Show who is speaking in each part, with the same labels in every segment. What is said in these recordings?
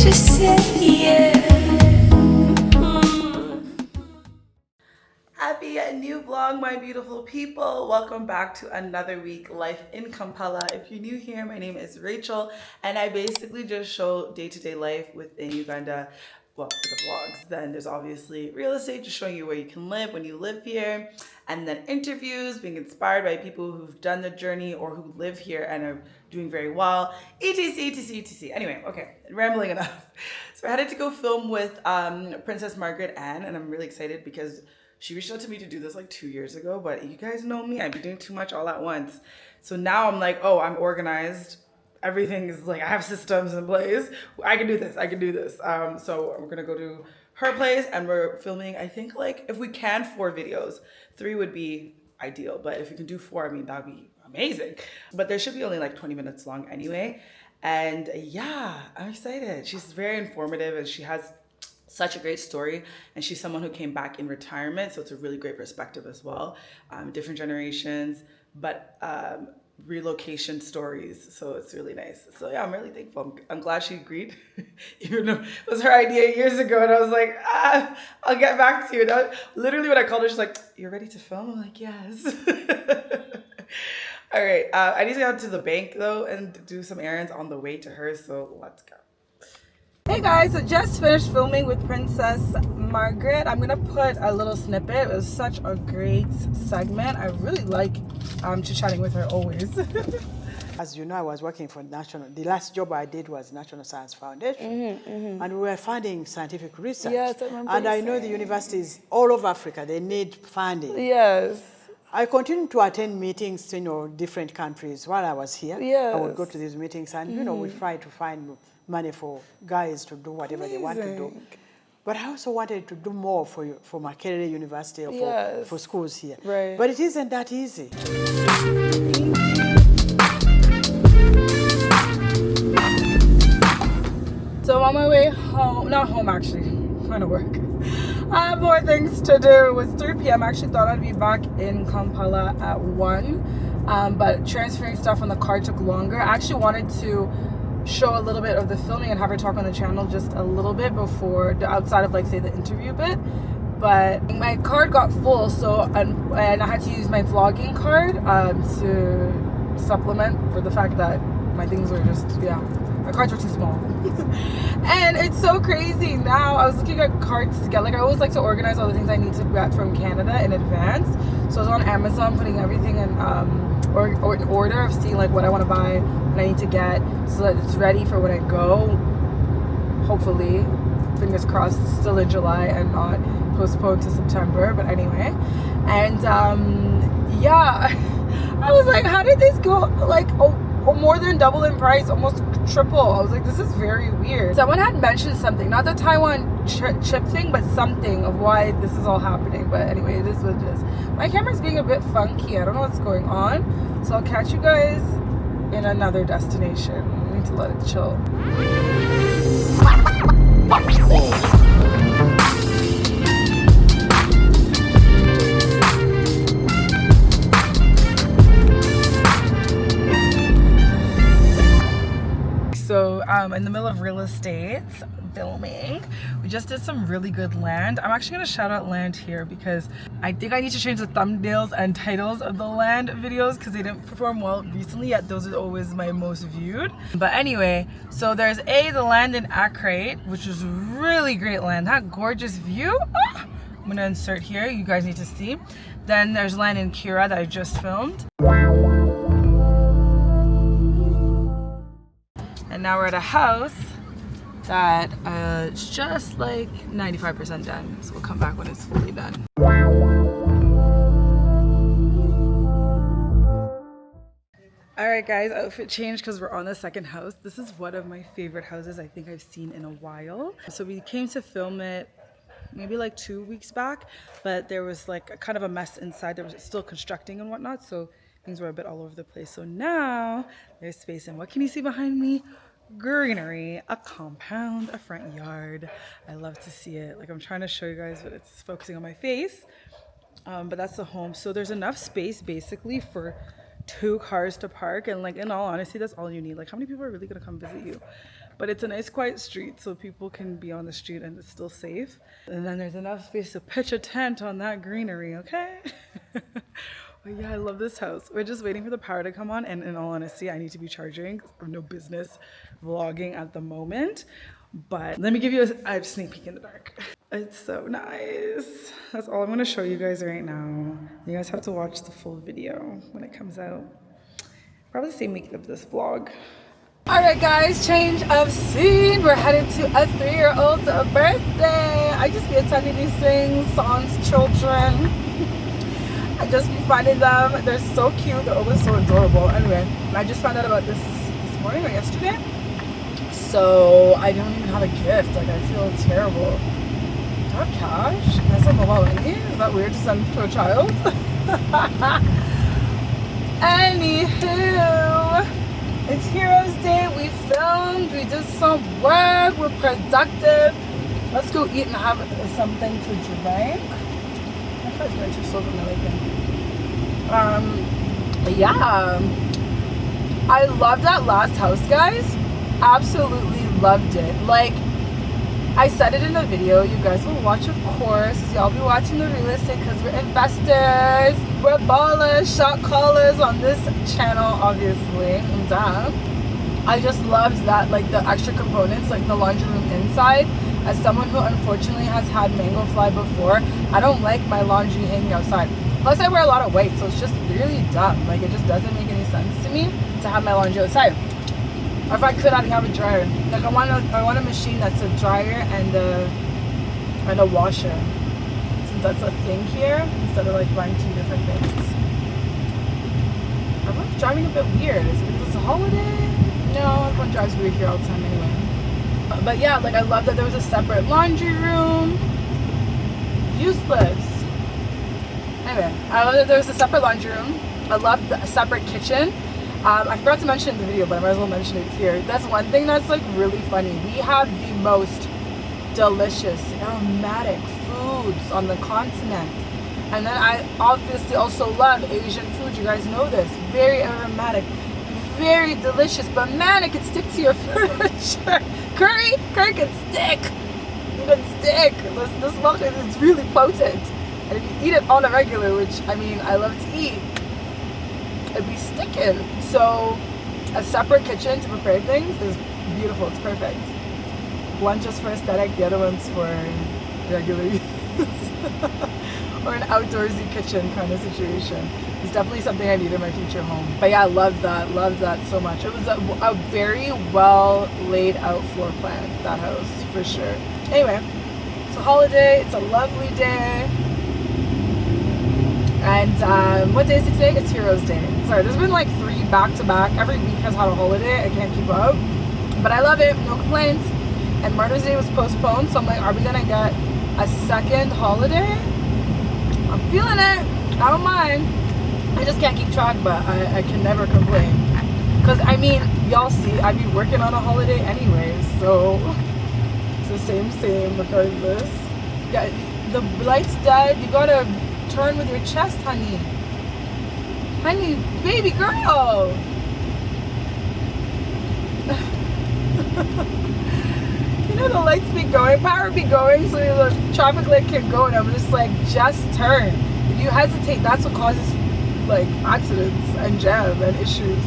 Speaker 1: Just say yeah.
Speaker 2: Happy new vlog, my beautiful people. Welcome back to another week life in Kampala. If you're new here, my name is Rachel and I basically just show day-to-day life within Uganda. Well, for the vlogs, then there's obviously real estate, just showing you where you can live when you live here, and then interviews, being inspired by people who've done the journey or who live here and are doing very well, etc, etc, etc. Anyway, okay, rambling enough. So I had to go film with Princess Margaret Anne, and I'm really excited because she reached out to me to do this like 2 years ago, but you guys know me, I'd be doing too much all at once. So now I'm like, oh, I'm organized. Everything is like, I have systems in place. I can do this, I can do this. So we're gonna go to her place and we're filming, I think like, if we can, 4 videos. 3 would be ideal, but if we can do 4, I mean, that'd be amazing. But there should be only like 20 minutes long anyway. And yeah, I'm excited. She's very informative and she has such a great story, and she's someone who came back in retirement, so it's a really great perspective as well. Different generations, but relocation stories, so it's really nice. So yeah, I'm really thankful. I'm glad she agreed, even though it was her idea years ago, and I was like, I'll get back to you. That, literally when I called her, she's like, you're ready to film? I'm like, yes. All right, I need to go to the bank though and do some errands on the way to her, so let's go. Hey guys, I just finished filming with Princess Margaret. I'm gonna put a little snippet. It was such a great segment. I really like chit-chatting with her always.
Speaker 3: As you know, I was working for the last job I did was National Science Foundation, and we were funding scientific research.
Speaker 2: Yes, I remember.
Speaker 3: And I know the universities all over Africa, they need funding.
Speaker 2: Yes.
Speaker 3: I continued to attend meetings in different countries while I was here.
Speaker 2: Yes.
Speaker 3: I would go to these meetings and we try to find money for guys to do whatever they want to do. But I also wanted to do more for Makerere University or for schools here.
Speaker 2: Right.
Speaker 3: But it isn't that easy.
Speaker 2: So on my way home, not home actually, I'm going to work. I have more things to do. It was 3 p.m. I actually thought I'd be back in Kampala at 1, but transferring stuff on the car took longer. I actually wanted to show a little bit of the filming and have her talk on the channel just a little bit before, outside of like say the interview bit, but my card got full, so and I had to use my vlogging card to supplement for the fact that my things were just, my cards were too small. And it's so crazy now. I was looking at cards together. Like I always like to organize all the things I need to get from Canada in advance, so I was on Amazon putting everything in or in order of seeing like what I want to buy, what I need to get, so that it's ready for when I go. Hopefully, fingers crossed, still in July and not postponed to September. But anyway, and yeah, I was like, how did this go like more than double in price, almost triple? I was like, this is very weird. Someone had mentioned something, not the Taiwan chip thing, but something of why this is all happening. But anyway, it is what it is. My camera's being a bit funky. I don't know what's going on. So I'll catch you guys in another destination. I need to let it chill. So in the middle of real estate filming, we just did some really good land. I'm actually gonna shout out land here because I think I need to change the thumbnails and titles of the land videos because they didn't perform well recently, yet those are always my most viewed. But anyway, so there's the land in Accra, which is really great land. That gorgeous view. I'm gonna insert here, you guys need to see. Then there's land in Kira that I just filmed. And now we're at a house that is just like 95% done. So we'll come back when it's fully done. All right guys, outfit change because we're on the second house. This is one of my favorite houses I think I've seen in a while. So we came to film it maybe like 2 weeks back, but there was like a kind of a mess inside. There was still constructing and whatnot, so things were a bit all over the place. So now there's space, and what can you see behind me? Greenery, a compound, a front yard. I love to see it. Like I'm trying to show you guys, but it's focusing on my face. But that's the home. So there's enough space basically for 2 cars to park, and like in all honesty, that's all you need. Like how many people are really gonna come visit you? But it's a nice quiet street, so people can be on the street and it's still safe. And then there's enough space to pitch a tent on that greenery, okay? But yeah, I love this house. We're just waiting for the power to come on, and in all honesty, I need to be charging. I have no business vlogging at the moment. But let me give you a sneak peek in the dark. It's so nice. That's all I'm gonna show you guys right now. You guys have to watch the full video when it comes out. Probably the same week of this vlog. All right, guys, change of scene. We're headed to a 3-year-old's birthday. I just be attending these things, Son's children. I just be finding them. They're so cute. They're always so adorable. Anyway, I just found out about this morning or yesterday. So I don't even have a gift. Like, I feel terrible. Do I have cash? Can I send mobile money? Is that weird to send to a child? Anywho, it's Heroes Day. We filmed. We did some work. We're productive. Let's go eat and have something to drink. I thought it was going to slow from the yeah. I love that last house, guys. Absolutely loved it. Like, I said it in the video. You guys will watch, of course. Y'all be watching the real estate because we're investors. We're ballers, shot callers on this channel, obviously. Duh. I just loved that, like, the extra components, like the laundry room inside. As someone who unfortunately has had mango fly before, I don't like my laundry hanging outside. Plus, I wear a lot of weight, so it's just really dumb. Like, it just doesn't make any sense to me to have my laundry outside. Or if I could, I'd have a dryer. Like, I want a machine that's a dryer and a washer. Since that's a thing here, instead of like buying two different things. Everyone's driving a bit weird. Is it because it's a holiday? No, everyone drives weird here all the time anyway. But yeah, like, I love that there was a separate laundry room. Useless. Anyway, I love that there was a separate laundry room. I love the separate kitchen. I forgot to mention it in the video, but I might as well mention it here. That's one thing that's like really funny. We have the most delicious, aromatic foods on the continent. And then I obviously also love Asian food. You guys know this. Very aromatic, very delicious. But man, it can stick to your furniture. Curry can stick. It can stick. This muffin is really potent. And if you eat it on a regular, which, I mean, I love to eat, it'd be sticking. So a separate kitchen to prepare things is beautiful. It's perfect. One just for aesthetic, the other one's for regular use. Or an outdoorsy kitchen kind of situation. It's definitely something I need in my future home. But yeah, I love that so much. It was a very well laid out floor plan, that house, for sure. Anyway, it's a holiday. It's a lovely day. And what day is it today? It's Heroes Day. Sorry, there's been like 3 back-to-back. Every week has had a holiday. I can't keep up. But I love it. No complaints. And Mother's Day was postponed. So I'm like, are we going to get a second holiday? I'm feeling it. I don't mind. I just can't keep track, but I can never complain. Because, I mean, y'all see, I'd be working on a holiday anyways. So it's the same regardless. Yeah, the light's dead. You got to turn with your chest, honey. Honey, baby girl. You know, the lights be going, power be going, so the traffic light can go, and I'm just like, just turn. If you hesitate, that's what causes like accidents and jam and issues.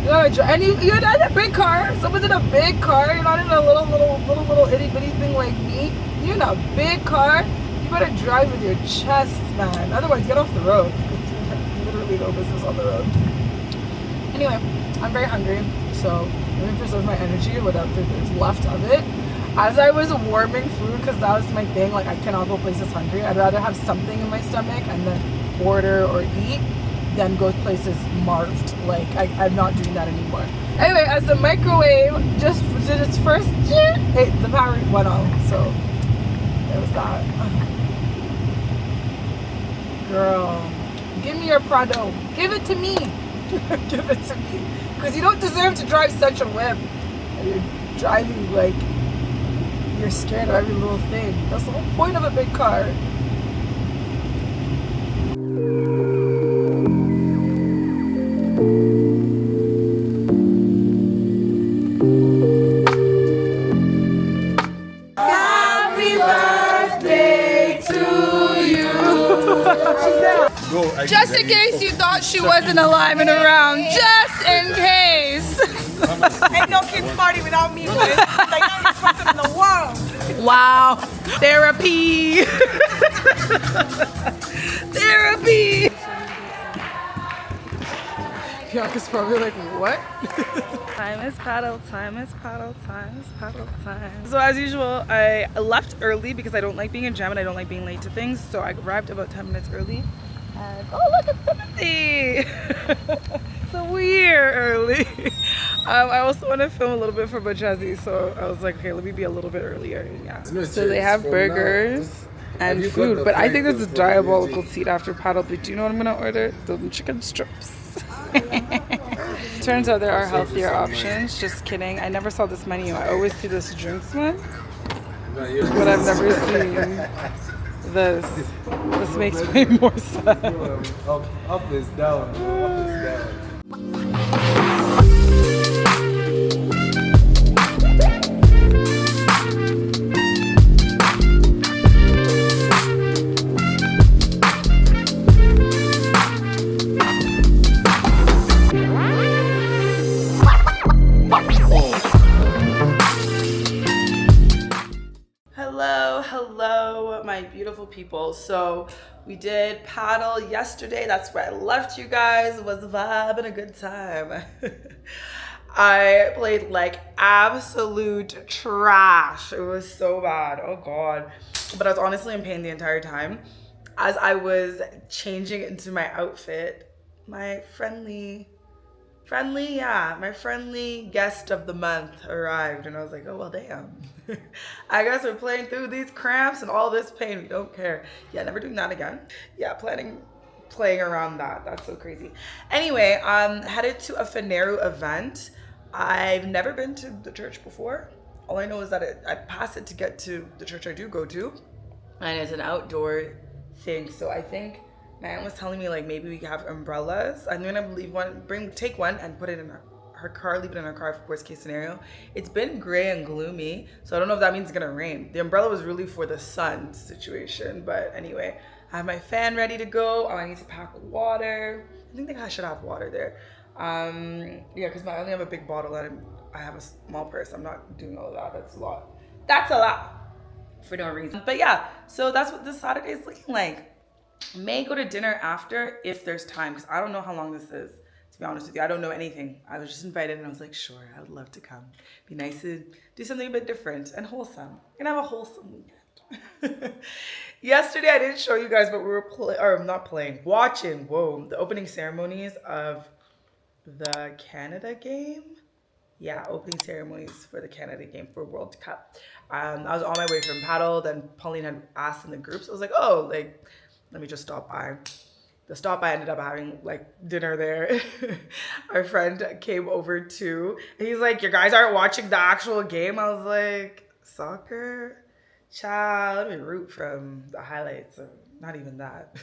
Speaker 2: You gotta drive, and you're not in a big car. Someone's in a big car. You're not in a little itty bitty thing like me. You're in a big car. You better drive with your chest, man. Otherwise, get off the road. Literally no business on the road. Anyway, I'm very hungry, so let me preserve my energy without there's left of it. As I was warming food, because that was my thing, like I cannot go places hungry. I'd rather have something in my stomach and then order or eat than go places marved. Like I'm not doing that anymore. Anyway, as the microwave just did its first, the power went off, so it was that. Girl, give me your Prado. Give it to me. Give it to me. Because you don't deserve to drive such a whip. And you're driving like you're scared of every little thing. That's the whole point of a big car. Just in case you thought she wasn't alive and around. Just in case.
Speaker 1: Ain't no kids party without me, but it's the youngest person in the world.
Speaker 2: Wow. Therapy. Therapy. Bianca's probably like, what? Time is paddle, time is paddle, time is paddle time. So as usual, I left early because I don't like being in jam and I don't like being late to things. So I arrived about 10 minutes early. And oh, look, it's Timothy. So we're early. I also want to film a little bit for Bajazzi, so I was like, okay, let me be a little bit earlier. Yeah. So they have burgers and food, but I think this is diabolical to eat after paddle. But do you know what I'm gonna order? The chicken strips. Turns out there are healthier options. Just kidding. I never saw this menu. I always see this drinks one, but I've never seen this. This makes way more sense.
Speaker 4: Up is down. Up is down.
Speaker 2: Hello, my beautiful people. So we did paddle yesterday. That's where I left you guys. It was vibing a good time. I played like absolute trash. It was so bad. Oh God. But I was honestly in pain the entire time. As I was changing into my outfit, my friendly guest of the month arrived, and I was like, oh well, damn. I guess we're playing through these cramps and all this pain. We don't care. Yeah, never doing that again. Yeah, playing around that. That's so crazy. Anyway, headed to a Faneru event. I've never been to the church before. All I know is that I pass it to get to the church I do go to, and it's an outdoor thing. So I think my aunt was telling me like maybe we have umbrellas. I'm gonna take one and put it in her car, leave it in her car for worst case scenario. It's been gray and gloomy, so I don't know if that means it's gonna rain. The umbrella was really for the sun situation, but anyway, I have my fan ready to go. I need to pack water. I think I should have water there. Yeah, because I only have a big bottle and I have a small purse. I'm not doing all of that. That's a lot. That's a lot for no reason. But yeah, so that's what this Saturday is looking like. May go to dinner after if there's time, because I don't know how long this is, to be honest with you. I don't know anything. I was just invited and I was like, sure, I would love to come. Be nice to do something a bit different and wholesome. And have a wholesome weekend. Yesterday I didn't show you guys, but we were watching the opening ceremonies of the Canada game. Yeah, opening ceremonies for the Canada game for World Cup. I was on my way from paddle, then Pauline had asked in the groups. I was like, oh, like, let me just stop by. The stop by ended up having like dinner there. Our friend came over too. And he's like, you guys aren't watching the actual game? I was like, soccer? Child, let me root from the highlights. Or not even that.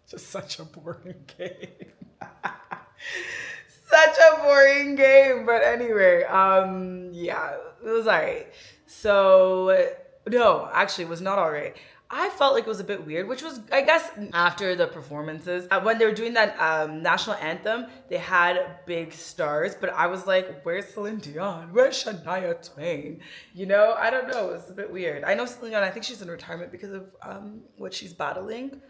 Speaker 2: Just such a boring game. Such a boring game. But anyway, yeah, it was all right. So, no, actually it was not all right. I felt like it was a bit weird, which was, I guess, after the performances. When they were doing that national anthem, they had big stars, but I was like, where's Celine Dion? Where's Shania Twain? You know, I don't know. It's a bit weird. I know Celine Dion, I think she's in retirement because of what she's battling.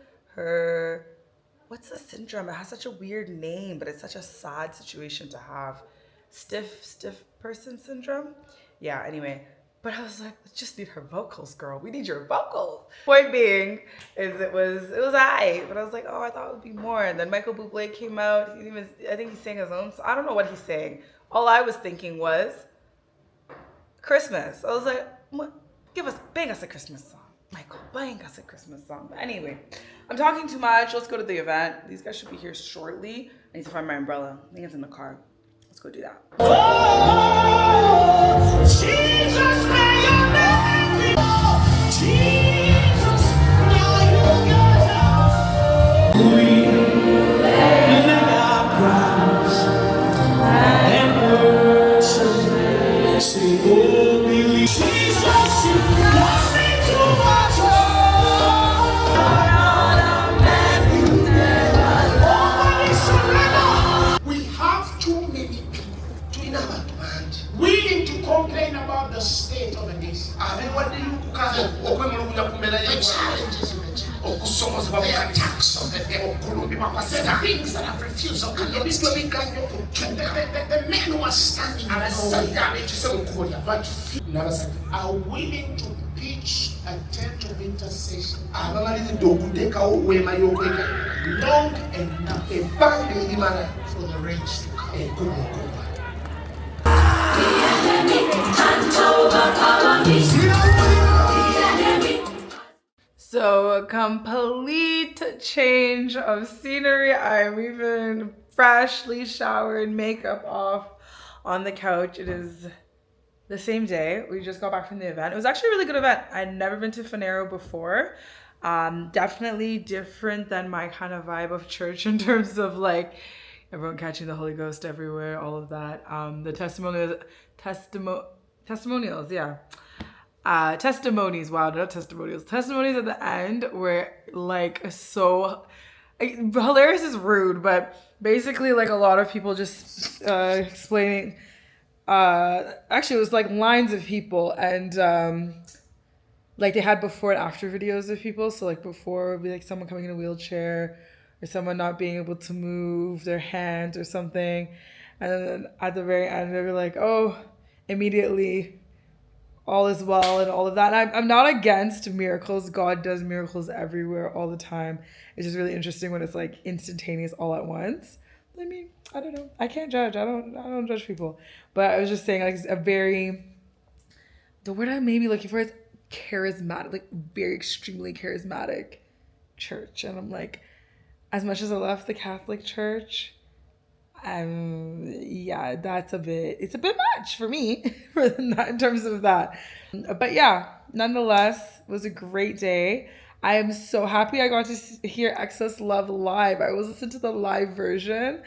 Speaker 2: What's the syndrome? It has such a weird name, but it's such a sad situation to have. Stiff person syndrome? Yeah, anyway. But I was like, let's just need her vocals, girl. We need your vocals. Point being is it was aight, but I was like, oh, I thought it would be more. And then Michael Bublé came out. I think he sang his own song. I don't know what he's saying. All I was thinking was Christmas. I was like, bang us a Christmas song. Michael, bang us a Christmas song. But anyway, I'm talking too much. Let's go to the event. These guys should be here shortly. I need to find my umbrella. I think it's in the car. Let's go do that.
Speaker 5: Oh, Jesus, may your name be Jesus, now you got we lay our crowns and worship, say, oh, believe Jesus, you got me to watch. over this. The challenges in the challenge. The attacks of the devil. The things that have refused to come. The men who are standing in the way are willing to pitch a tent of intercession long enough for the rains to come.
Speaker 2: So a complete change of scenery. I'm even freshly showered, makeup off on the couch. It is the same day. We just got back from the event. It was actually a really good event. I'd never been to Finero before. Definitely different than my kind of vibe of church in terms of like everyone catching the Holy Ghost everywhere, all of that. The testimonials, yeah. Testimonies, wow, not testimonials. Testimonies at the end were like so hilarious is rude, but basically like a lot of people just explaining. Actually, it was like lines of people, and like they had before and after videos of people. So like before would be like someone coming in a wheelchair or someone not being able to move their hand or something, and then at the very end they were like, oh, immediately all is well and all of that. And I'm not against miracles. God does miracles everywhere all the time. It's just really interesting when it's like instantaneous all at once. I mean, I don't know. I can't judge. I don't judge people. But I was just saying like it's a very, the word I may be looking for is charismatic, like very extremely charismatic church. And I'm like, as much as I love the Catholic Church, yeah, it's a bit much for me in terms of that. But yeah, nonetheless, it was a great day. I am so happy I got to hear Excess Love live. I was listening to the live version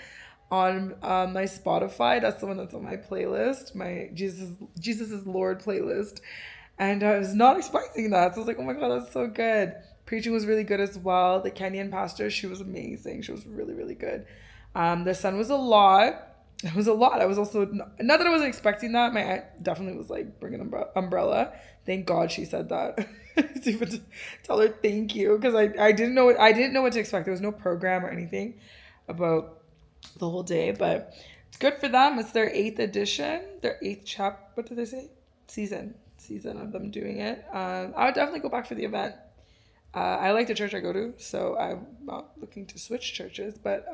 Speaker 2: on my Spotify. That's the one that's on my playlist, my Jesus is Lord playlist. And I was not expecting that. So I was like, oh my God, that's so good. Preaching was really good as well. The Kenyan pastor, she was amazing. She was really, really good. The sun was a lot. It was a lot. I was also, not that I wasn't expecting that. My aunt definitely was like, bring an umbrella. Thank God she said that. To even tell her thank you, because I didn't know what to expect. There was no program or anything about the whole day, but it's good for them. It's their 8th edition, their 8th what did they say? Season of them doing it. I would definitely go back for the event. I like the church I go to, so I'm not looking to switch churches, but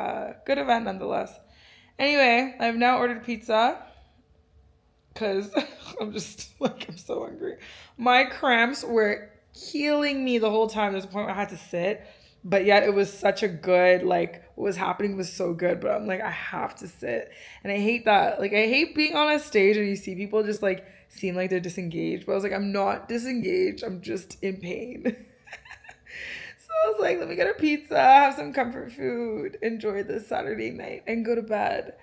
Speaker 2: good event nonetheless. Anyway, I've now ordered pizza because I'm so hungry. My cramps were killing me the whole time. There's a point where I had to sit, but yet it was such a good, like, what was happening was so good, but I'm like, I have to sit. And I hate that. Like, I hate being on a stage and you see people just like seem like they're disengaged, but I was like, I'm not disengaged. I'm just in pain. So I was like, let me get a pizza, have some comfort food, enjoy this Saturday night, and go to bed.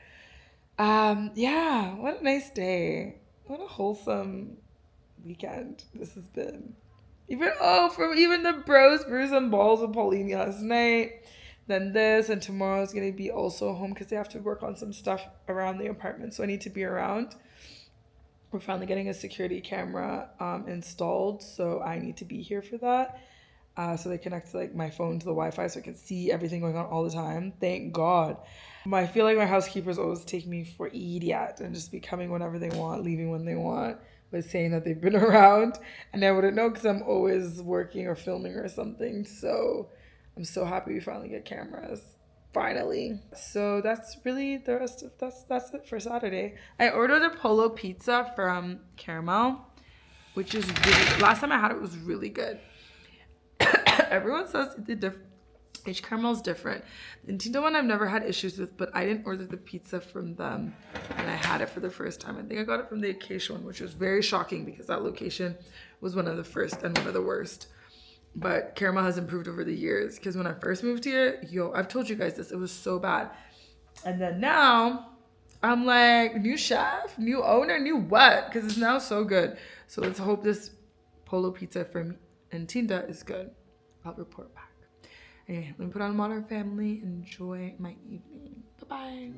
Speaker 2: Yeah, what a nice day. What a wholesome weekend this has been. Even the bros, brews and balls with Pauline last night. Then this, and tomorrow's gonna be also home because they have to work on some stuff around the apartment, so I need to be around. We're finally getting a security camera installed, so I need to be here for that. So they connect like my phone to the Wi-Fi so I can see everything going on all the time. Thank God. I feel like my housekeepers always take me for idiot and just be coming whenever they want, leaving when they want, but saying that they've been around, and I wouldn't know because I'm always working or filming or something. So I'm so happy we finally get cameras. Finally. So that's really the rest of that's it for Saturday. I ordered a Polo pizza from Caramel, which is really, last time I had it was really good. Everyone says each caramel is different. The Nintendo one I've never had issues with, but I didn't order the pizza from them and I had it for the first time. I think I got it from the Acacia one, which was very shocking because that location was one of the first and one of the worst. But caramel has improved over the years, because when I first moved here, I've told you guys this, it was so bad. And then now I'm like, new chef, new owner, new what? Because it's now so good. So let's hope this Polo pizza from Ntinda is good. I'll report back. Anyway, let me put on Modern Family. Enjoy my evening. Bye-bye.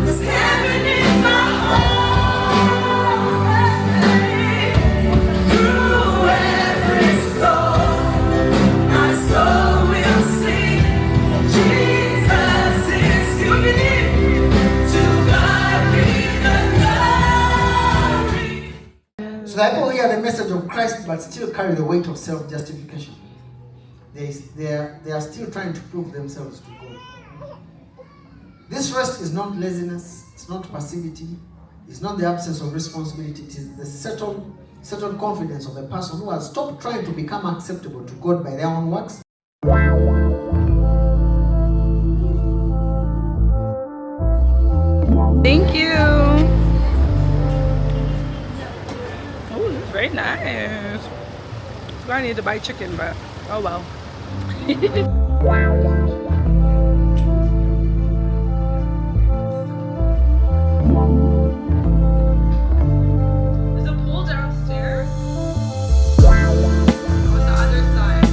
Speaker 1: Heaven is my
Speaker 6: So the people hear the message of Christ but still carry the weight of self-justification. They are still trying to prove themselves to God. This rest is not laziness, it's not passivity, it's not the absence of responsibility, it is the settled confidence of a person who has stopped trying to become acceptable to God by their own works.
Speaker 2: Thank you. Oh, this is very nice. I need to buy chicken, but oh well. There's a pool downstairs. On the other side.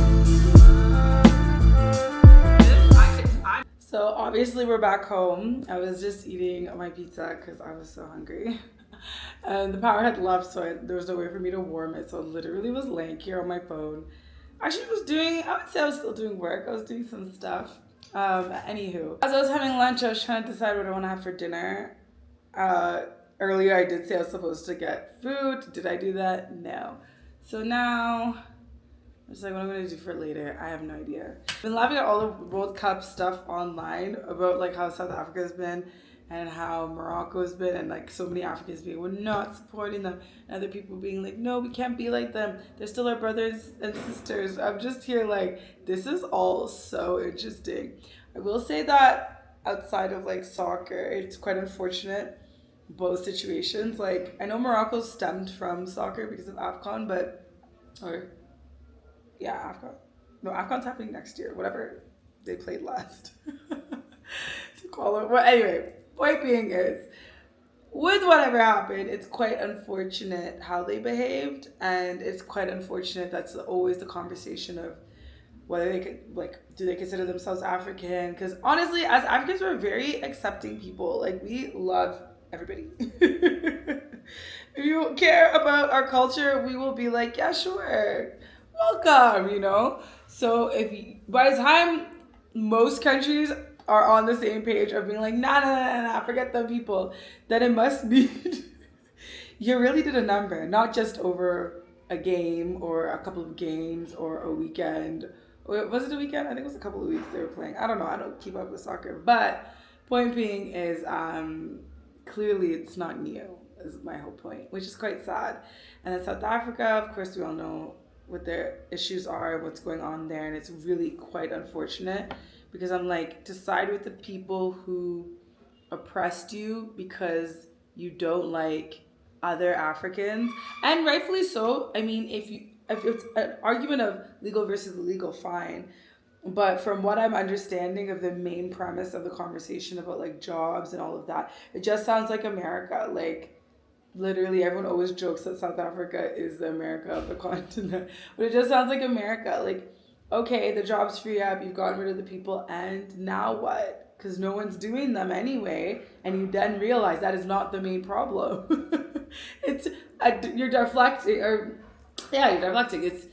Speaker 2: So obviously we're back home. I was just eating my pizza because I was so hungry. And the power had left, so there was no way for me to warm it. So I literally was laying here on my phone. Actually, I would say I was still doing work. I was doing some stuff. Anywho, as I was having lunch, I was trying to decide what I want to have for dinner. Earlier, I did say I was supposed to get food. Did I do that? No. So now, I'm just like, what I'm going to do for later, I have no idea. I've been laughing at all the World Cup stuff online about like how South Africa's been and how Morocco's been, and like so many Africans being, we're not supporting them, and other people being like, no, we can't be like them, they're still our brothers and sisters. I'm just here like, this is all so interesting. I will say that outside of like soccer, it's quite unfortunate, both situations. Like, I know Morocco stemmed from soccer because of AFCON, AFCON's happening next year, whatever they played last. To call it. Well, anyway, point being is, with whatever happened, it's quite unfortunate how they behaved, and it's quite unfortunate that's always the conversation of whether they could, like, do they consider themselves African? Because honestly, as Africans, we're very accepting people. Like, we love everybody. If you care about our culture, we will be like, yeah, sure, welcome, you know? So by the time most countries are on the same page of being like, nah, forget them people, then it must be you really did a number, not just over a game or a couple of games or a weekend. Was it a weekend? I think it was a couple of weeks they were playing. I don't know. I don't keep up with soccer. But point being is clearly it's not new, is my whole point, which is quite sad. And then South Africa, of course, we all know what their issues are, what's going on there. And it's really quite unfortunate because I'm like, to side with the people who oppressed you because you don't like other Africans, and rightfully so. I mean, if it's an argument of legal versus illegal, fine. But from what I'm understanding of the main premise of the conversation about like jobs and all of that, it just sounds like America. Like, literally everyone always jokes that South Africa is the America of the continent, but it just sounds like America. Like, okay, the jobs free up, you've gotten rid of the people, and now what? Because no one's doing them anyway, and you then realize that is not the main problem. You're deflecting. It's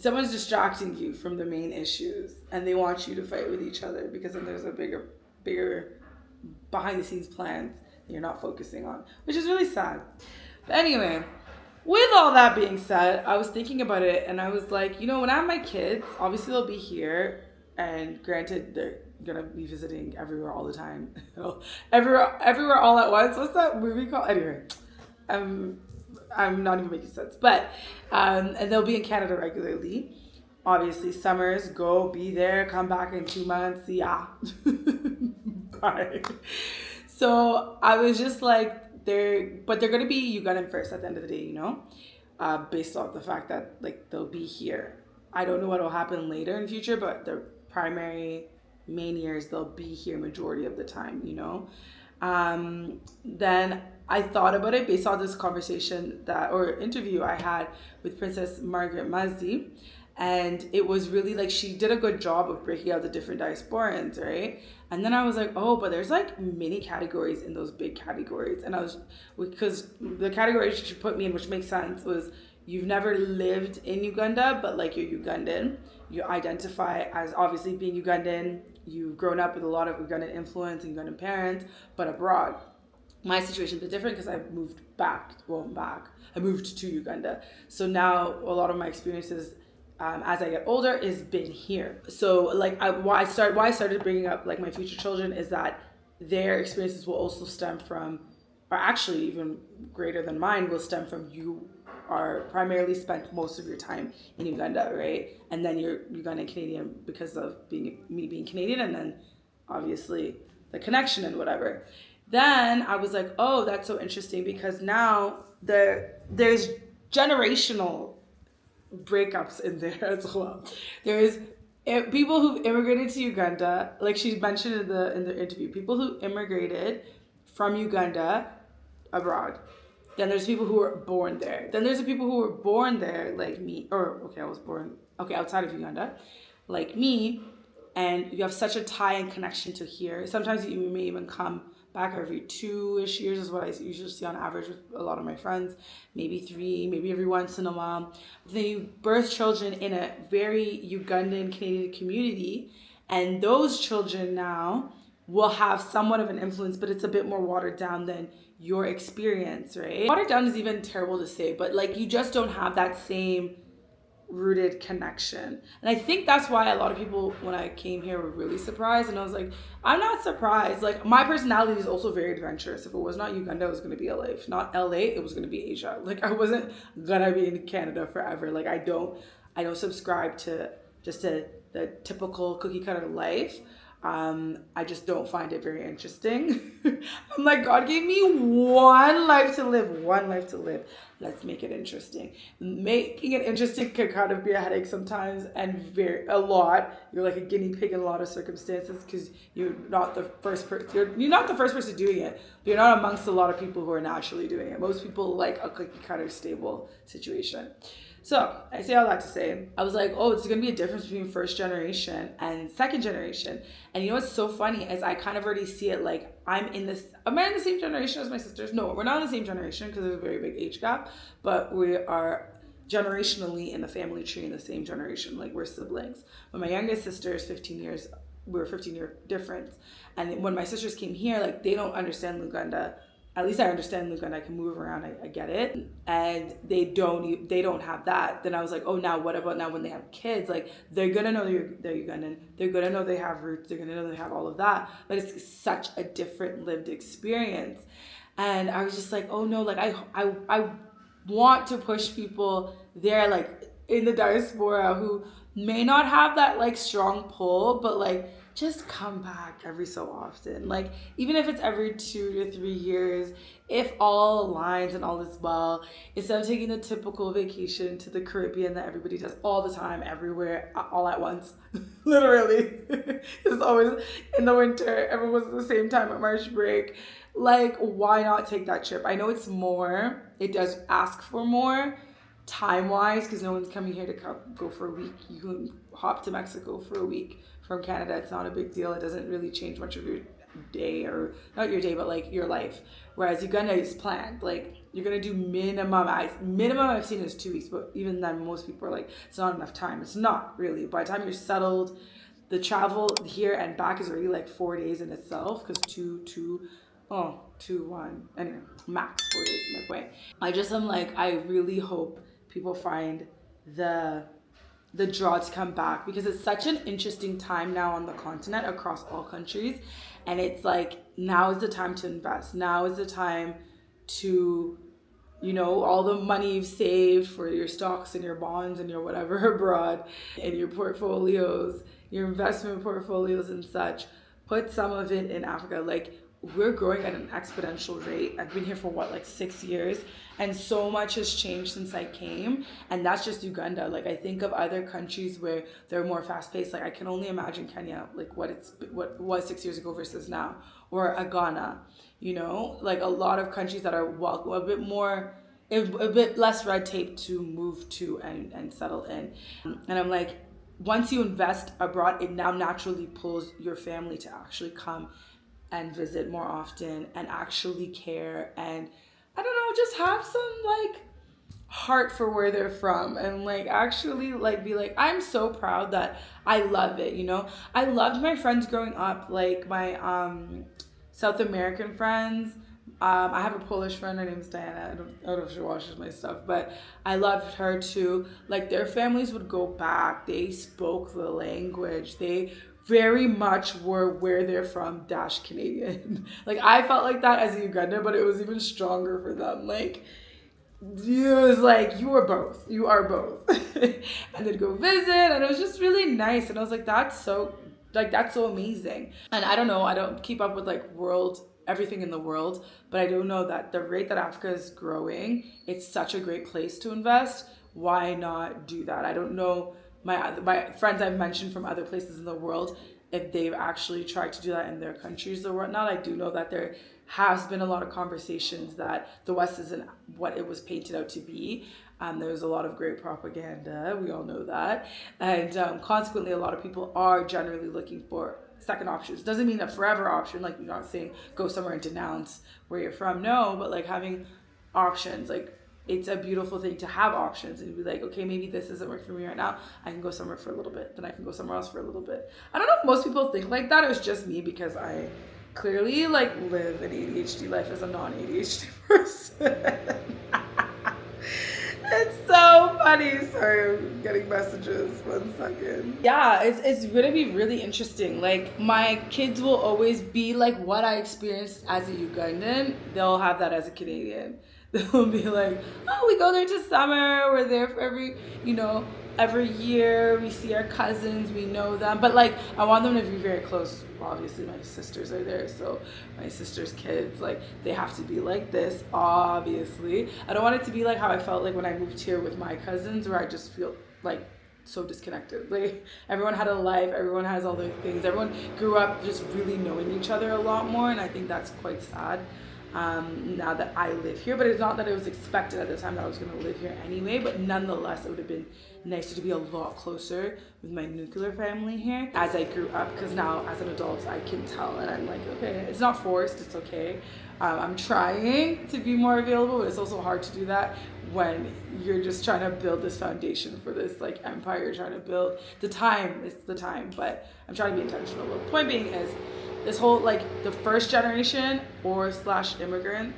Speaker 2: someone's distracting you from the main issues, and they want you to fight with each other because then there's a bigger behind the scenes plans that you're not focusing on, which is really sad. But anyway, with all that being said, I was thinking about it, and I was like, you know, when I have my kids, obviously they'll be here, and granted, they're gonna be visiting everywhere all the time. everywhere all at once. What's that movie called? Anyway, I'm not even making sense, but and they'll be in Canada regularly. Obviously, summers, go, be there, come back in 2 months, yeah. Bye. So I was just like, they're gonna be Ugandan first at the end of the day, you know, based off the fact that like they'll be here. I don't know what will happen later in the future, but the primary main years they'll be here majority of the time, you know. Then I thought about it based on this conversation or interview I had with Princess Margaret Mazzi, and it was really like she did a good job of breaking out the different diasporans, right? And then I was like, oh, but there's like many categories in those big categories, and because the category she put me in, which makes sense, was you've never lived in Uganda, but like you're Ugandan. You identify as obviously being Ugandan. You've grown up with a lot of Ugandan influence and Ugandan parents, but abroad. my situation's a bit different because I moved back. I moved to Uganda. So now a lot of my experiences as I get older is been here. So like why I started bringing up like my future children is that their experiences will also stem from, or actually even greater than mine, will stem from you are primarily spent most of your time in Uganda, right? And then you're Ugandan Canadian because of me being Canadian, and then obviously the connection and whatever. Then I was like, oh, that's so interesting because now there's generational breakups in there as well. There's people who've immigrated to Uganda, like she mentioned in the interview, people who immigrated from Uganda abroad. Then there's people who were born there. Then there's the people who were born there, like me, I was born outside of Uganda, like me, and you have such a tie and connection to here. Sometimes you may even come back every 2-ish years is what I usually see on average with a lot of my friends, maybe 3, maybe every once in a while. Then you birth children in a very Ugandan Canadian community, and those children now will have somewhat of an influence, but it's a bit more watered down than your experience, right? Watered down is even terrible to say, but like you just don't have that same rooted connection. And I think that's why a lot of people, when I came here, were really surprised. And I was like, I'm not surprised. Like my personality is also very adventurous. If it was not Uganda, it was going to be LA. If not LA, it was going to be Asia. Like I wasn't gonna be in Canada forever. Like I don't subscribe to just the typical cookie cutter life. I just don't find it very interesting. I'm like, God gave me one life to live. Let's make it interesting. Making it interesting can kind of be a headache sometimes, and a lot. You're like a guinea pig in a lot of circumstances because you're not the first person. You're not the first person doing it. But you're not amongst a lot of people who are naturally doing it. Most people like a cookie cutter stable situation. So I say all that to say, I was like, oh, it's going to be a difference between first generation and second generation. And you know what's so funny is I kind of already see it like am I in the same generation as my sisters? No, we're not in the same generation because there's a very big age gap, but we are generationally in the family tree in the same generation. Like we're siblings. But my youngest sister is 15 years. We're 15-year difference. And when my sisters came here, like they don't understand Luganda. At least I understand Luganda. I can move around. I get it. And they don't have that. Then I was like, oh, now what about now when they have kids? Like they're gonna know they're Ugandan. They're gonna know they have roots. They're gonna know they have all of that. But it's such a different lived experience. And I was just like, oh no, like I want to push people there, like in the diaspora who may not have that like strong pull, but like just come back every so often. Like even if it's every 2 to 3 years, if all aligns and all is well, instead of taking the typical vacation to the Caribbean that everybody does all the time, everywhere, all at once, literally. It's always in the winter, everyone's at the same time at March break. Like, why not take that trip? I know it's more, it does ask for more time-wise because no one's coming here to go for a week. You can hop to Mexico for a week from Canada. It's not a big deal. It doesn't really change much of your day, or not your day, but like your life. Whereas Uganda is planned. Like you're gonna do minimum I've seen is 2 weeks, but even then most people are like, it's not enough time. It's not really. By the time you're settled, the travel here and back is already like 4 days in itself because 1 anyway, max 4 days my point. I'm like, I really hope people find the draw to come back because it's such an interesting time now on the continent across all countries. And it's like, now is the time to invest. Now is the time to, all the money you've saved for your stocks and your bonds and your whatever abroad and your portfolios, your investment portfolios and such, put some of it in Africa. Like we're growing at an exponential rate. I've been here for 6 years, and so much has changed since I came, and that's just Uganda. Like I think of other countries where they're more fast-paced. Like I can only imagine Kenya, like what was 6 years ago versus now, or Ghana, like a lot of countries that are a bit less red tape to move to and settle in. And I'm like, once you invest abroad, it now naturally pulls your family to actually come and visit more often and actually care and I don't know, just have some heart for where they're from and actually be like, I'm so proud that I love it, I loved my friends growing up, my South American friends, I have a Polish friend, her name is Diana. I don't know if she watches my stuff, but I loved her too. Like, their families would go back. They spoke the language. They very much were where they're from dash Canadian. Like, I felt like that as a Ugandan, but it was even stronger for them. Like, it was like, you are both. You are both. And they'd go visit, and it was just really nice. And I was like, that's so amazing. And I don't know, I don't keep up with like everything in the world, but I do know that the rate that Africa is growing, it's such a great place to invest. Why not do that? I don't know my friends I've mentioned from other places in the world, if they've actually tried to do that in their countries or whatnot. I do know that there has been a lot of conversations that the West isn't what it was painted out to be. There's a lot of great propaganda, we all know that. And consequently, a lot of people are generally looking for second options. Doesn't mean a forever option, like you're not saying go somewhere and denounce where you're from, no, but like having options, like it's a beautiful thing to have options and be like, okay, maybe this isn't working for me right now. I can go somewhere for a little bit, then I can go somewhere else for a little bit. I don't know if most people think like that. It was just me because I clearly like live an ADHD life as a non-ADHD person. It's so funny. Sorry, I'm getting messages. 1 second. Yeah, it's gonna be really interesting. Like, my kids will always be like what I experienced as a Ugandan. They'll have that as a Canadian. They'll be like, oh, we go there to summer. We're there for every year. We see our cousins. We know them. But like, I want them to be very close. Obviously, my sisters are there, so my sister's kids, like, they have to be like this, obviously. I don't want it to be like how I felt like when I moved here with my cousins, where I just feel like so disconnected. Like, everyone had a life, everyone has all their things, everyone grew up just really knowing each other a lot more, and I think that's quite sad. Now that I live here, but it's not that it was expected at the time that I was going to live here anyway, but nonetheless, it would have been nicer to be a lot closer with my nuclear family here as I grew up, because now as an adult I can tell, and I'm like, okay, it's not forced, it's okay. I'm trying to be more available, but it's also hard to do that when you're just trying to build this foundation for this like empire you're trying to build. It's the time, but I'm trying to be intentional. But the point being is, this whole, like, the first generation or / immigrants,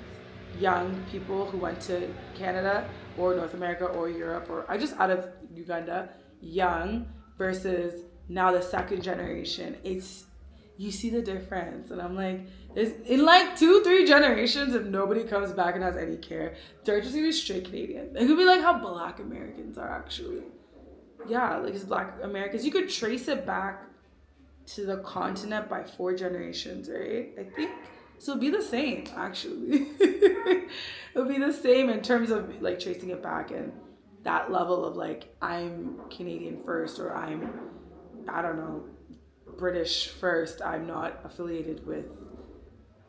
Speaker 2: young people who went to Canada or North America or Europe or I just out of Uganda, young versus now the second generation, you see the difference. And I'm like, in like 2-3 generations, if nobody comes back and has any care, they're just gonna be straight Canadian. It could be like how Black Americans are actually. Yeah, like, it's Black Americans. You could trace it back to the continent by 4 generations, right? I think so. It'll be the same, actually. It'll be the same in terms of like tracing it back and that level of like, I'm Canadian first, or I don't know, British first. I'm not affiliated with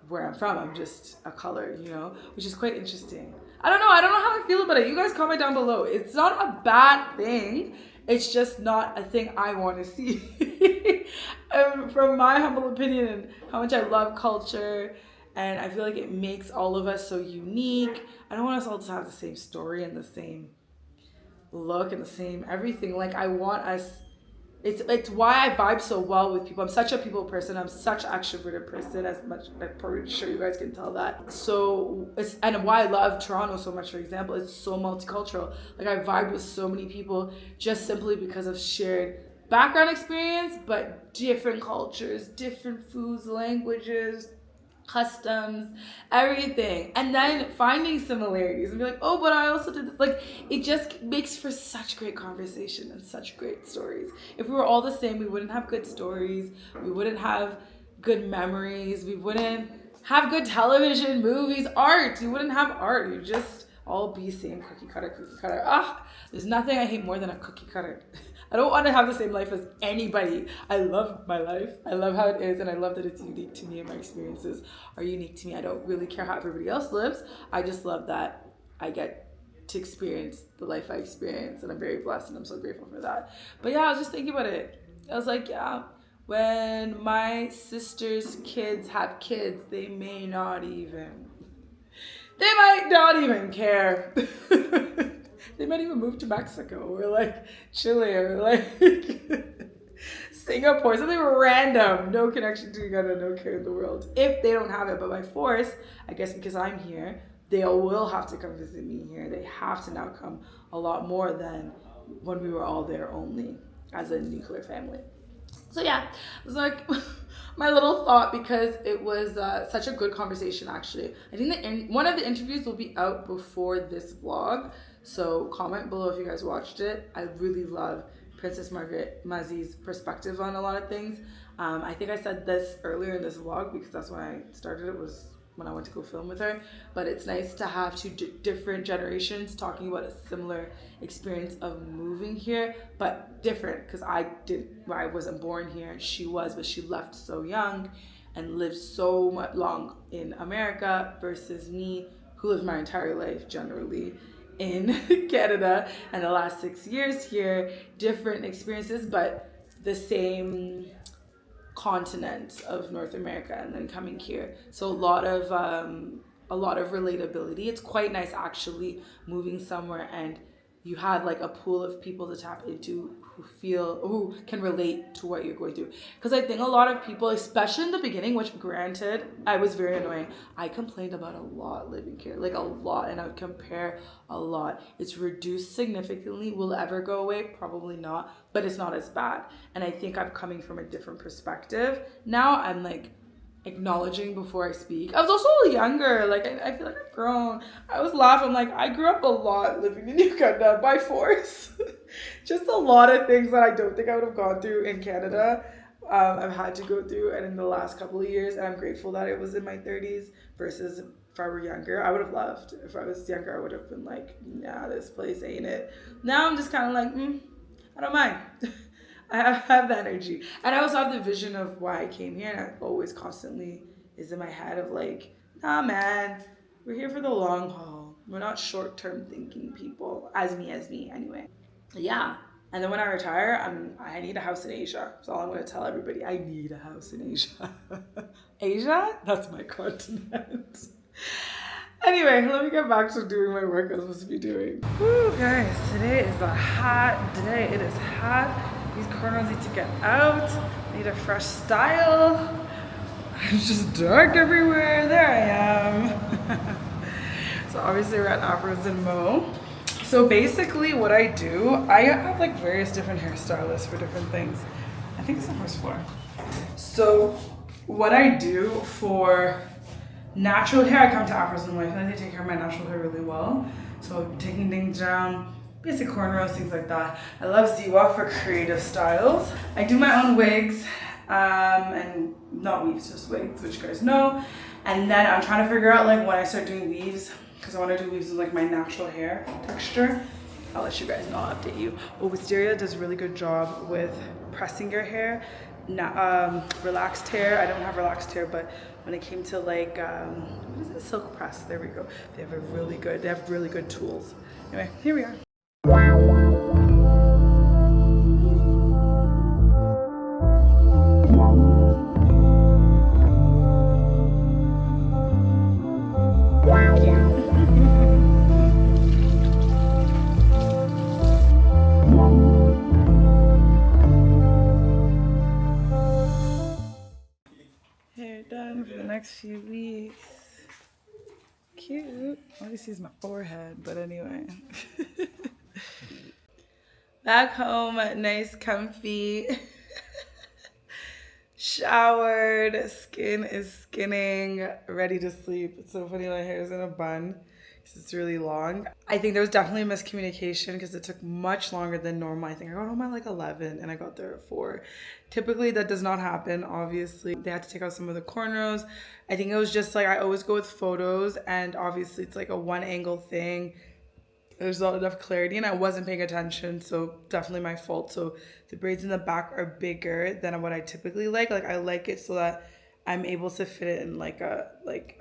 Speaker 2: where I'm from. I'm just a color, which is quite interesting. I don't know how I feel about it. You guys comment down below. It's not a bad thing. It's just not a thing I want to see. From my humble opinion and how much I love culture, and I feel like it makes all of us so unique. I don't want us all to have the same story and the same look and the same everything. Like, I want us, it's why I vibe so well with people. I'm such a people person. I'm such an extroverted person, I'm pretty sure you guys can tell that. So and why I love Toronto so much, for example, it's so multicultural. Like, I vibe with so many people just simply because of shared background experience, but different cultures, different foods, languages, customs, everything. And then finding similarities and be like, oh, but I also did this. Like, it just makes for such great conversation and such great stories. If we were all the same, we wouldn't have good stories, we wouldn't have good memories, we wouldn't have good television, movies, art. You wouldn't have art. You just all be same cookie cutter. There's nothing I hate more than a cookie cutter. I don't want to have the same life as anybody. I love my life. I love how it is, and I love that it's unique to me, and my experiences are unique to me. I don't really care how everybody else lives. I just love that I get to experience the life I experience, and I'm very blessed, and I'm so grateful for that. But yeah, I was just thinking about it. I was like, yeah, when my sister's kids have kids, they might not even care. They might even move to Mexico or like Chile or like Singapore, something random, no connection to Uganda, no care in the world. If they don't have it, but by force, I guess because I'm here, they will have to come visit me here. They have to now come a lot more than when we were all there only as a nuclear family. So yeah, it was like my little thought because it was such a good conversation actually. I think one of the interviews will be out before this vlog. So comment below if you guys watched it. I really love Princess Margaret Mazi's perspective on a lot of things. I think I said this earlier in this vlog because that's when I started it, was when I went to go film with her. But it's nice to have two different generations talking about a similar experience of moving here, but different because I wasn't born here and she was, but she left so young and lived so much long in America versus me who lived my entire life generally in Canada and the last 6 years here. Different experiences, but the same continent of North America and then coming here. So a lot of relatability. It's quite nice actually moving somewhere and you have like a pool of people to tap into who can relate to what you're going through. Because I think a lot of people, especially in the beginning, which granted, I was very annoying. I complained about a lot living here, like a lot, and I would compare a lot. It's reduced significantly. Will it ever go away? Probably not, but it's not as bad. And I think I'm coming from a different perspective. Now I'm like, acknowledging before I speak. I was also a little younger, like I feel like I've grown. I was laughing, like I grew up a lot living in Uganda by force. Just a lot of things that I don't think I would have gone through in Canada. I've had to go through, and in the last couple of years, and I'm grateful that it was in my 30s versus if I were younger. I would have loved. If I was younger, I would have been like, nah, this place ain't it. Now I'm just kind of like, I don't mind. I have the energy. And I also have the vision of why I came here. And I always constantly is in my head of like, nah, man, we're here for the long haul. We're not short-term thinking people. As me anyway. Yeah. And then when I retire, I need a house in Asia. That's all I'm going to tell everybody. I need a house in Asia. Asia? That's my continent. Anyway, let me get back to doing my work I was supposed to be doing. Woo, guys, today is a hot day. It is hot. These corners need to get out. I need a fresh style. It's just dark everywhere. There I am. So obviously we're at Afros and Mo. So basically what I do, I have like various different hairstylists for different things. I think it's the first floor. So what I do for natural hair, I come to Afros and Mo. I feel like they take care of my natural hair really well. So taking things down, basic cornrows, things like that. I love Ziwa for creative styles. I do my own wigs, and not weaves, just wigs, which you guys know. And then I'm trying to figure out like when I start doing weaves, because I want to do weaves with like my natural hair texture. I'll let you guys know, I'll update you. But Wisteria does a really good job with pressing your hair. Relaxed hair, I don't have relaxed hair, but when it came to like, what is it, silk press, there we go. They have really good tools. Anyway, here we are. Hair done for the next few weeks. Cute. All you see is my forehead, but anyway. Back home, nice, comfy. Showered, skin is skinning, ready to sleep. It's so funny, my hair is in a bun because it's really long. I think there was definitely a miscommunication because it took much longer than normal. I think I got home at like 11 and I got there at 4. Typically that does not happen, obviously. They had to take out some of the cornrows. I think it was just like, I always go with photos and obviously it's like a one angle thing. There's not enough clarity and I wasn't paying attention, so definitely my fault. So the braids in the back are bigger than what I typically like. Like I like it so that I'm able to fit it in like a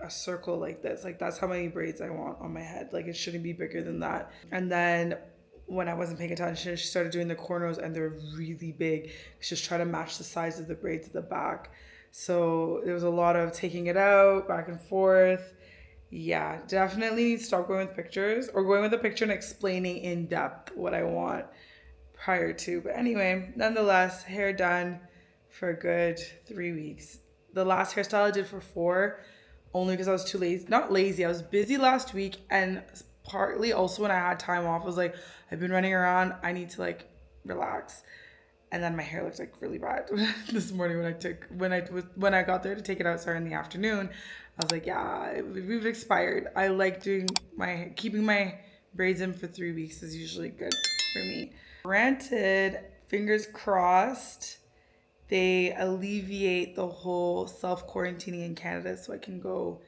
Speaker 2: circle like this. Like that's how many braids I want on my head. Like it shouldn't be bigger than that. And then when I wasn't paying attention, she started doing the cornrows and they're really big. She's just trying to match the size of the braids at the back. So there was a lot of taking it out, back and forth. Yeah, definitely stop going with pictures or going with a picture and explaining in depth what I want prior to. But anyway, nonetheless, hair done. for a good 3 weeks. The last hairstyle I did for 4, only because I was too lazy. Not lazy, I was busy last week, and partly also when I had time off, I was like, I've been running around, I need to like relax. And then my hair looked like really bad this morning when I got there to take it out, sorry, in the afternoon. I was like, yeah, we've expired. I like keeping my braids in for 3 weeks is usually good for me. Granted, fingers crossed, they alleviate the whole self-quarantining in Canada so I can go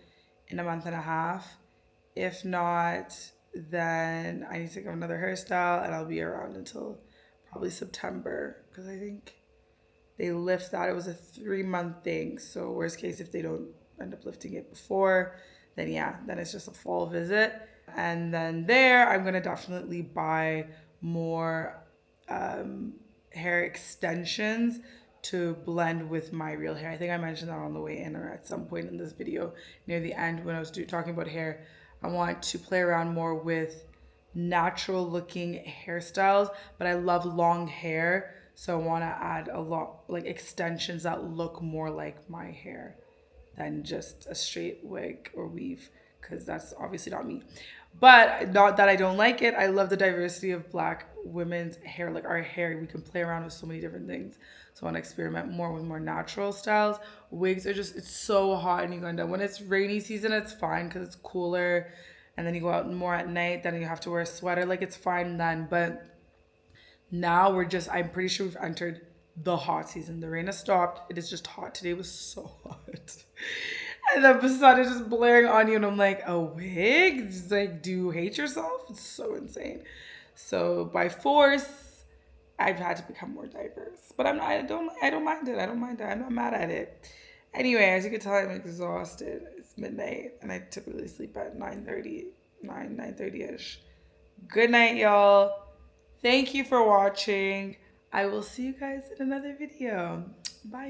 Speaker 2: in a month and a half. If not, then I need to get another hairstyle and I'll be around until probably September, because I think they lift that. It was a 3-month thing. So worst case, if they don't end up lifting it before, then yeah, then it's just a fall visit. And then there, I'm going to definitely buy more hair extensions to blend with my real hair. I think I mentioned that on the way in or at some point in this video near the end when I was talking about hair. I want to play around more with natural looking hairstyles, but I love long hair, so I want to add a lot like extensions that look more like my hair than just a straight wig or weave, because that's obviously not me. But not that I don't like it. I love the diversity of Black women's hair, like our hair. We can play around with so many different things. So I want to experiment more with more natural styles. Wigs are just, it's so hot in Uganda. When it's rainy season, it's fine because it's cooler. And then you go out more at night, then you have to wear a sweater. Like, it's fine then. But now I'm pretty sure we've entered the hot season. The rain has stopped. It is just hot. Today was so hot. And then the sun is just blaring on you. And I'm like, a wig? Just like, do you hate yourself? It's so insane. So by force, I've had to become more diverse. But I don't mind it. I don't mind it. I'm not mad at it. Anyway, as you can tell, I'm exhausted. It's midnight, and I typically sleep at 9:30-ish. Good night, y'all. Thank you for watching. I will see you guys in another video. Bye.